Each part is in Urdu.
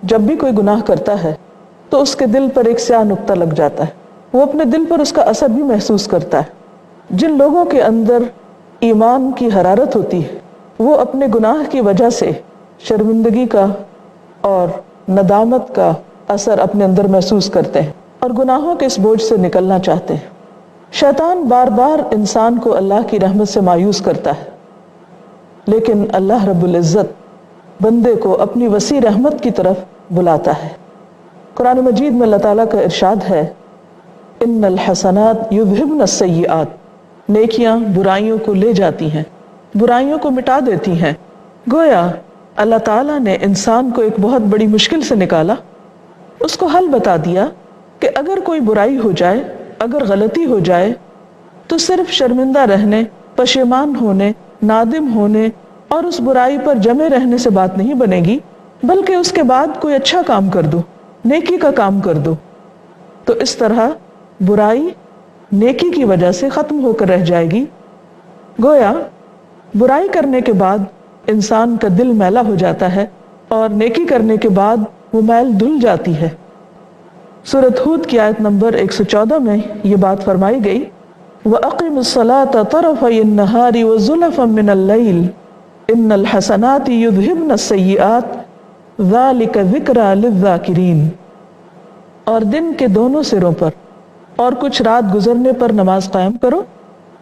جب بھی کوئی گناہ کرتا ہے تو اس کے دل پر ایک سیاہ نقطہ لگ جاتا ہے، وہ اپنے دل پر اس کا اثر بھی محسوس کرتا ہے۔ جن لوگوں کے اندر ایمان کی حرارت ہوتی ہے وہ اپنے گناہ کی وجہ سے شرمندگی کا اور ندامت کا اثر اپنے اندر محسوس کرتے ہیں اور گناہوں کے اس بوجھ سے نکلنا چاہتے ہیں۔ شیطان بار بار انسان کو اللہ کی رحمت سے مایوس کرتا ہے، لیکن اللہ رب العزت بندے کو اپنی وسیع رحمت کی طرف بلاتا ہے۔ قرآن مجید میں اللہ تعالیٰ کا ارشاد ہے، ان الحسنات یذہبن السیئات، نیکیاں برائیوں کو لے جاتی ہیں، برائیوں کو مٹا دیتی ہیں۔ گویا اللہ تعالیٰ نے انسان کو ایک بہت بڑی مشکل سے نکالا، اس کو حل بتا دیا کہ اگر کوئی برائی ہو جائے، اگر غلطی ہو جائے تو صرف شرمندہ رہنے، پشیمان ہونے، نادم ہونے اور اس برائی پر جمے رہنے سے بات نہیں بنے گی، بلکہ اس کے بعد کوئی اچھا کام کر دو، نیکی کا کام کر دو، تو اس طرح برائی نیکی کی وجہ سے ختم ہو کر رہ جائے گی۔ گویا برائی کرنے کے بعد انسان کا دل میلا ہو جاتا ہے اور نیکی کرنے کے بعد وہ میل دھل جاتی ہے۔ سورۃ ہود کی آیت نمبر 114 میں یہ بات فرمائی گئی، وَأَقِمُ الصَّلَاةَ طَرَفَيِ النَّهَارِ وَزُلَفًا مِّنَ اللَّيْلِ إِنَّ الْحَسَنَاتِ يُذْهِبْنَ السَّيِّئَاتِ ذَلِكَ ذِكْرَىٰ لِلذَّاكِرِينَ، اور دن کے دونوں سروں پر اور کچھ رات گزرنے پر نماز قائم کرو،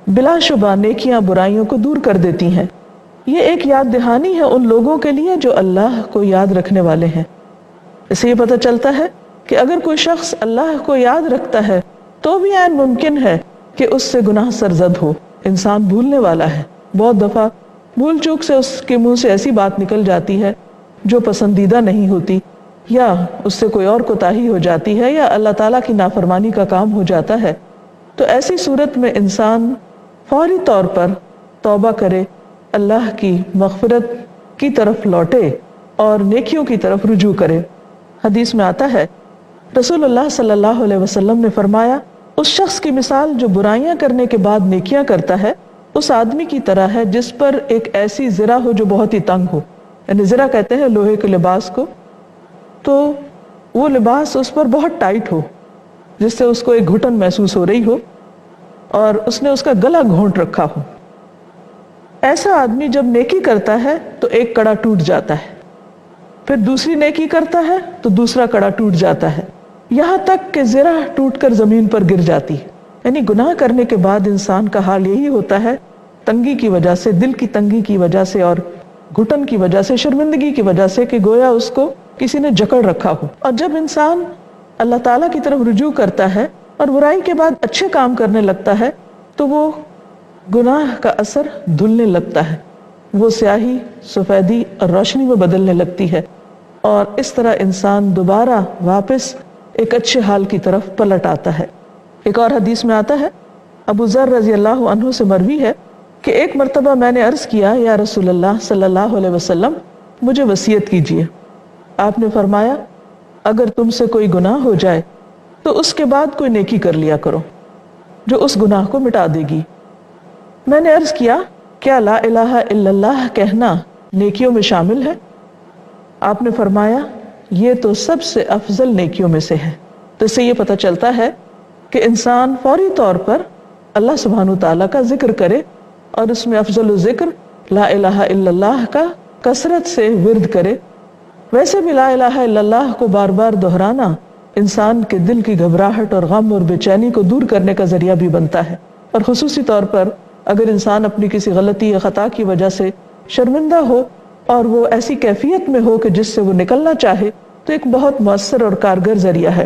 بلا شبہ نیکیاں برائیوں کو دور کر دیتی ہیں۔ یہ ایک یاد دہانی ہے ان لوگوں کے لیے جو اللہ کو یاد رکھنے والے ہیں۔ اس سے یہ پتہ چلتا ہے کہ اگر کوئی شخص اللہ کو یاد رکھتا ہے تو بھی عین ممکن ہے کہ اس سے گناہ سرزد ہو۔ انسان بھولنے والا ہے، بہت دفعہ بھول چوک سے اس کے منہ سے ایسی بات نکل جاتی ہے جو پسندیدہ نہیں ہوتی، یا اس سے کوئی اور کوتاہی ہو جاتی ہے، یا اللہ تعالیٰ کی نافرمانی کا کام ہو جاتا ہے۔ تو ایسی صورت میں انسان فوری طور پر توبہ کرے، اللہ کی مغفرت کی طرف لوٹے اور نیکیوں کی طرف رجوع کرے۔ حدیث میں آتا ہے، رسول اللہ صلی اللہ علیہ وسلم نے فرمایا، اس شخص کی مثال جو برائیاں کرنے کے بعد نیکیاں کرتا ہے اس آدمی کی طرح ہے جس پر ایک ایسی زرہ ہو جو بہت ہی تنگ ہو، یعنی زرہ کہتے ہیں لوہے کے لباس کو، تو وہ لباس اس پر بہت ٹائٹ ہو جس سے اس کو ایک گھٹن محسوس ہو رہی ہو اور اس نے اس کا گلا گھونٹ رکھا ہو۔ ایسا آدمی جب نیکی کرتا ہے تو ایک کڑا ٹوٹ جاتا ہے، پھر دوسری نیکی کرتا ہے تو دوسرا کڑا ٹوٹ جاتا ہے، یہاں تک کہ زرہ ٹوٹ کر زمین پر گر جاتی ہے۔ یعنی گناہ کرنے کے بعد انسان کا حال یہی ہوتا ہے، تنگی کی وجہ سے، دل کی تنگی کی وجہ سے اور گھٹن کی وجہ سے، شرمندگی کی وجہ سے، کہ گویا اس کو کسی نے جکڑ رکھا ہو۔ اور جب انسان اللہ تعالیٰ کی طرف رجوع کرتا ہے اور برائی کے بعد اچھے کام کرنے لگتا ہے تو وہ گناہ کا اثر دھلنے لگتا ہے، وہ سیاہی سفیدی اور روشنی میں بدلنے لگتی ہے، اور اس طرح انسان دوبارہ واپس ایک اچھے حال کی طرف پلٹ آتا ہے۔ ایک اور حدیث میں آتا ہے، ابو ذر رضی اللہ عنہ سے مروی ہے کہ ایک مرتبہ میں نے عرض کیا، یا رسول اللہ صلی اللہ علیہ وسلم مجھے وصیت کیجیے۔ آپ نے فرمایا، اگر تم سے کوئی گناہ ہو جائے تو اس کے بعد کوئی نیکی کر لیا کرو جو اس گناہ کو مٹا دے گی۔ میں نے عرض کیا، کیا لا الہ الا اللہ کہنا نیکیوں میں شامل ہے؟ آپ نے فرمایا، یہ تو سب سے افضل نیکیوں میں سے ہے۔ تو اس سے یہ پتہ چلتا ہے کہ انسان فوری طور پر اللہ سبحانہ تعالیٰ کا ذکر کرے اور اس میں افضل الذکر لا الہ الا اللہ کا کثرت سے ورد کرے۔ ویسے بھی لا الہ الا اللہ کو بار بار دہرانا انسان کے دل کی گھبراہٹ اور غم اور بے چینی کو دور کرنے کا ذریعہ بھی بنتا ہے، اور خصوصی طور پر اگر انسان اپنی کسی غلطی یا خطا کی وجہ سے شرمندہ ہو اور وہ ایسی کیفیت میں ہو کہ جس سے وہ نکلنا چاہے، تو ایک بہت مؤثر اور کارگر ذریعہ ہے۔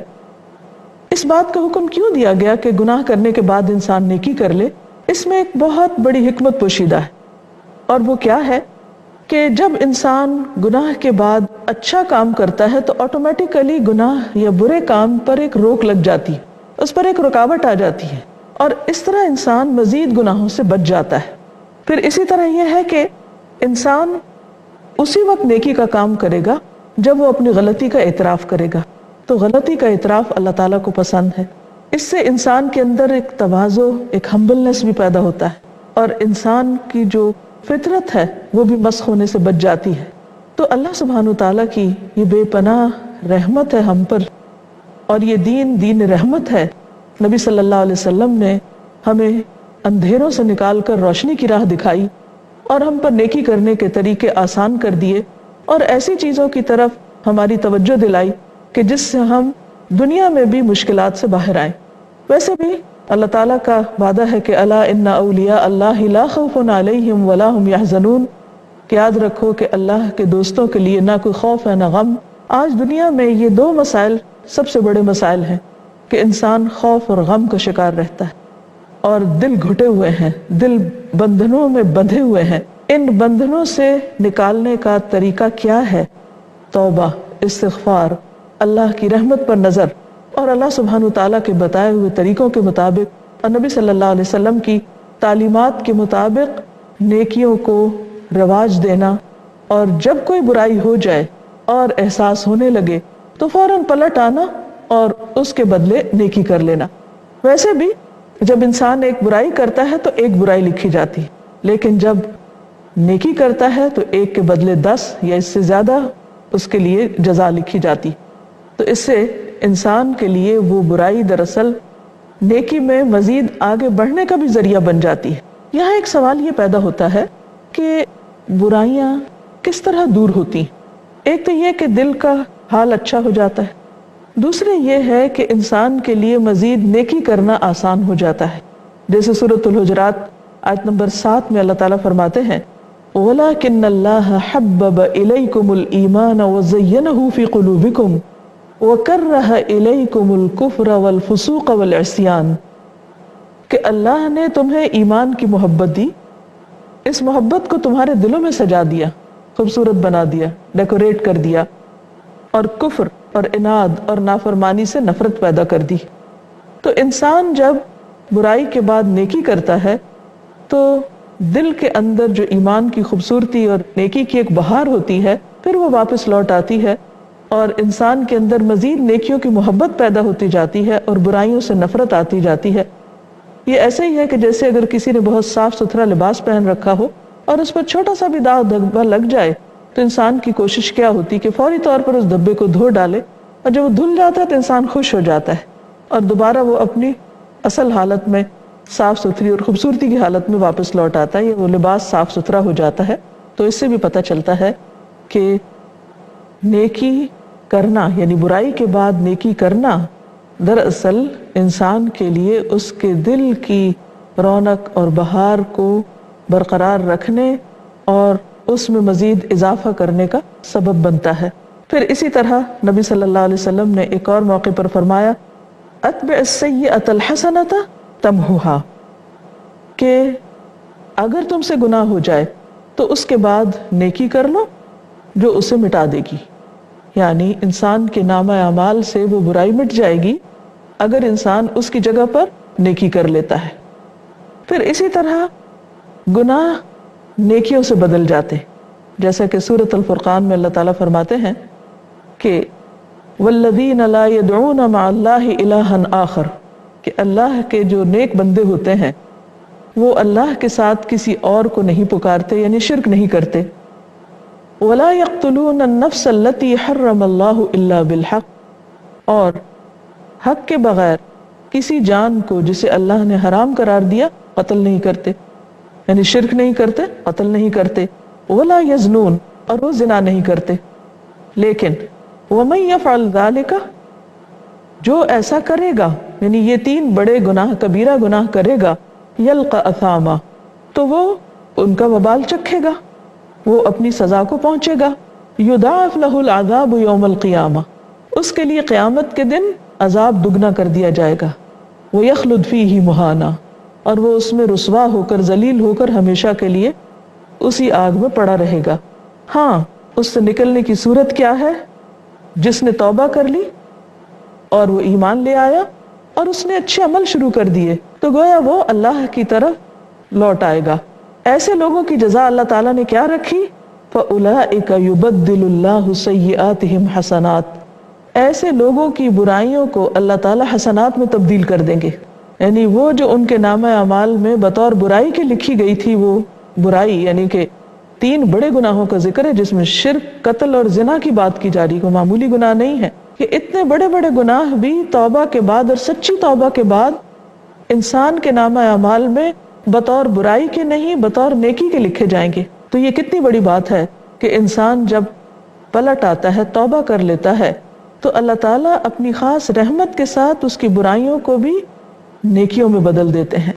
اس بات کا حکم کیوں دیا گیا کہ گناہ کرنے کے بعد انسان نیکی کر لے؟ اس میں ایک بہت بڑی حکمت پوشیدہ ہے، اور وہ کیا ہے کہ جب انسان گناہ کے بعد اچھا کام کرتا ہے تو آٹومیٹیکلی گناہ یا برے کام پر ایک روک لگ جاتی ہے، اس پر ایک رکاوٹ آ جاتی ہے، اور اس طرح انسان مزید گناہوں سے بچ جاتا ہے۔ پھر اسی طرح یہ ہے کہ انسان اسی وقت نیکی کا کام کرے گا جب وہ اپنی غلطی کا اعتراف کرے گا، تو غلطی کا اعتراف اللہ تعالیٰ کو پسند ہے۔ اس سے انسان کے اندر ایک تواضع، ایک ہمبلنس بھی پیدا ہوتا ہے، اور انسان کی جو فطرت ہے وہ بھی مسخ ہونے سے بچ جاتی ہے۔ تو اللہ سبحانہ تعالیٰ کی یہ بے پناہ رحمت ہے ہم پر، اور یہ دین دین رحمت ہے۔ نبی صلی اللہ علیہ وسلم نے ہمیں اندھیروں سے نکال کر روشنی کی راہ دکھائی اور ہم پر نیکی کرنے کے طریقے آسان کر دیے، اور ایسی چیزوں کی طرف ہماری توجہ دلائی کہ جس سے ہم دنیا میں بھی مشکلات سے باہر آئیں۔ ویسے بھی اللہ تعالیٰ کا وعدہ ہے کہ الا ان اولیاء اللہ لا خوف علیہم ولا هم یحزنون، کہ یاد رکھو کہ اللہ کے دوستوں کے لیے نہ کوئی خوف ہے نہ غم۔ آج دنیا میں یہ دو مسائل سب سے بڑے مسائل ہیں کہ انسان خوف اور غم کا شکار رہتا ہے اور دل گھٹے ہوئے ہیں، دل بندھنوں میں بندھے ہوئے ہیں۔ ان بندھنوں سے نکالنے کا طریقہ کیا ہے؟ توبہ، استغفار، اللہ کی رحمت پر نظر، اور اللہ سبحانہ تعالیٰ کے بتائے ہوئے طریقوں کے مطابق اور نبی صلی اللہ علیہ وسلم کی تعلیمات کے مطابق نیکیوں کو رواج دینا، اور جب کوئی برائی ہو جائے اور احساس ہونے لگے تو فوراً پلٹ آنا اور اس کے بدلے نیکی کر لینا۔ ویسے بھی جب انسان ایک برائی کرتا ہے تو ایک برائی لکھی جاتی ہے، لیکن جب نیکی کرتا ہے تو ایک کے بدلے 10 یا اس سے زیادہ اس کے لیے جزا لکھی جاتی۔ تو اس سے انسان کے لیے وہ برائی دراصل نیکی میں مزید آگے بڑھنے کا بھی ذریعہ بن جاتی ہے۔ یہاں ایک سوال یہ پیدا ہوتا ہے کہ برائیاں کس طرح دور ہوتی ہیں؟ ایک تو یہ کہ دل کا حال اچھا ہو جاتا ہے، دوسرے یہ ہے کہ انسان کے لیے مزید نیکی کرنا آسان ہو جاتا ہے، جیسے سورۃ الحجرات آیت نمبر 7 میں اللہ تعالیٰ فرماتے ہیں وَلَكِنَّ اللَّهَ حَبَّبَ إِلَيْكُمُ الْإِيمَانَ وَزَيَّنَهُ فِي قُلُوبِكُمْ وَكَرَّهَ إِلَيْكُمُ الْكُفْرَ وَالْفُسُوقَ وَالْعِصْيَانَ، کہ اللہ نے تمہیں ایمان کی محبت دی، اس محبت کو تمہارے دلوں میں سجا دیا، خوبصورت بنا دیا، ڈیکوریٹ کر دیا، اور کفر اور اناد اور نافرمانی سے نفرت پیدا کر دی۔ تو انسان جب برائی کے بعد نیکی کرتا ہے تو دل کے اندر جو ایمان کی خوبصورتی اور نیکی کی ایک بہار ہوتی ہے پھر وہ واپس لوٹ آتی ہے، اور انسان کے اندر مزید نیکیوں کی محبت پیدا ہوتی جاتی ہے اور برائیوں سے نفرت آتی جاتی ہے۔ یہ ایسے ہی ہے کہ جیسے اگر کسی نے بہت صاف ستھرا لباس پہن رکھا ہو اور اس پر چھوٹا سا بھی داغ دھبا لگ جائے تو انسان کی کوشش کیا ہوتی کہ فوری طور پر اس دھبے کو دھو ڈالے، اور جب وہ دھل جاتا ہے تو انسان خوش ہو جاتا ہے اور دوبارہ وہ اپنی اصل حالت میں صاف ستھری اور خوبصورتی کی حالت میں واپس لوٹ آتا ہے، وہ لباس صاف ستھرا ہو جاتا ہے۔ تو اس سے بھی پتہ چلتا ہے کہ نیکی کرنا یعنی برائی کے بعد نیکی کرنا دراصل انسان کے لیے اس کے دل کی رونق اور بہار کو برقرار رکھنے اور اس میں مزید اضافہ کرنے کا سبب بنتا ہے۔ پھر اسی طرح نبی صلی اللہ علیہ وسلم نے ایک اور موقع پر فرمایا اتبع السیئۃ الحسنۃ تمحوہا، کہ اگر تم سے گناہ ہو جائے تو اس کے بعد نیکی کر لو جو اسے مٹا دے گی، یعنی انسان کے نامہ اعمال سے وہ برائی مٹ جائے گی اگر انسان اس کی جگہ پر نیکی کر لیتا ہے۔ پھر اسی طرح گناہ نیکیوں سے بدل جاتے، جیسا کہ سورۃ الفرقان میں اللہ تعالیٰ فرماتے ہیں کہ والذین لا يدعون مع اللہ الہا آخر، کہ اللہ کے جو نیک بندے ہوتے ہیں وہ اللہ کے ساتھ کسی اور کو نہیں پکارتے، یعنی شرک نہیں کرتے۔ ولا يقتلون النفس التي حرم اللہ الا بالحق، اور حق کے بغیر کسی جان کو جسے اللہ نے حرام قرار دیا قتل نہیں کرتے، یعنی شرک نہیں کرتے، قتل نہیں کرتے۔ ولا یزنون، اور وہ زنا نہیں کرتے۔ لیکن ومن یفعل ذلک، جو ایسا کرے گا یعنی یہ 3 بڑے گناہ کبیرہ گناہ کرے گا، یلقى اثاما، تو وہ ان کا وبال چکھے گا، وہ اپنی سزا کو پہنچے گا۔ یضاعف له العذاب یوم القیامہ، اس کے لیے قیامت کے دن عذاب دگنا کر دیا جائے گا۔ ویخلد فیہ مہانا، اور وہ اس میں رسوا ہو کر ذلیل ہو کر ہمیشہ کے لیے اسی آگ میں پڑا رہے گا۔ ہاں، اس سے نکلنے کی صورت کیا ہے؟ جس نے توبہ کر لی اور وہ ایمان لے آیا اور اس نے اچھے عمل شروع کر دیے تو گویا وہ اللہ کی طرف لوٹ آئے گا۔ ایسے لوگوں کی جزا اللہ تعالیٰ نے کیا رکھی؟ فَأُولَئِكَ يُبَدِّلُ اللَّهُ سَيِّئَاتِهِمْ حَسَنَاتٍ، ایسے لوگوں کی برائیوں کو اللہ تعالیٰ حسنات میں تبدیل کر دیں گے، یعنی وہ جو ان کے نامہ اعمال میں بطور برائی کے لکھی گئی تھی وہ برائی، یعنی کہ 3 بڑے گناہوں کا ذکر ہے جس میں شرک، قتل اور زنا کی بات کی جا رہی ہے، کوئی معمولی گناہ نہیں ہے، کہ اتنے بڑے بڑے گناہ بھی توبہ کے بعد اور سچی توبہ کے بعد انسان کے نامہ اعمال میں بطور برائی کے نہیں بطور نیکی کے لکھے جائیں گے۔ تو یہ کتنی بڑی بات ہے کہ انسان جب پلٹ آتا ہے، توبہ کر لیتا ہے، تو اللہ تعالیٰ اپنی خاص رحمت کے ساتھ اس کی برائیوں کو بھی نیکیوں میں بدل دیتے ہیں۔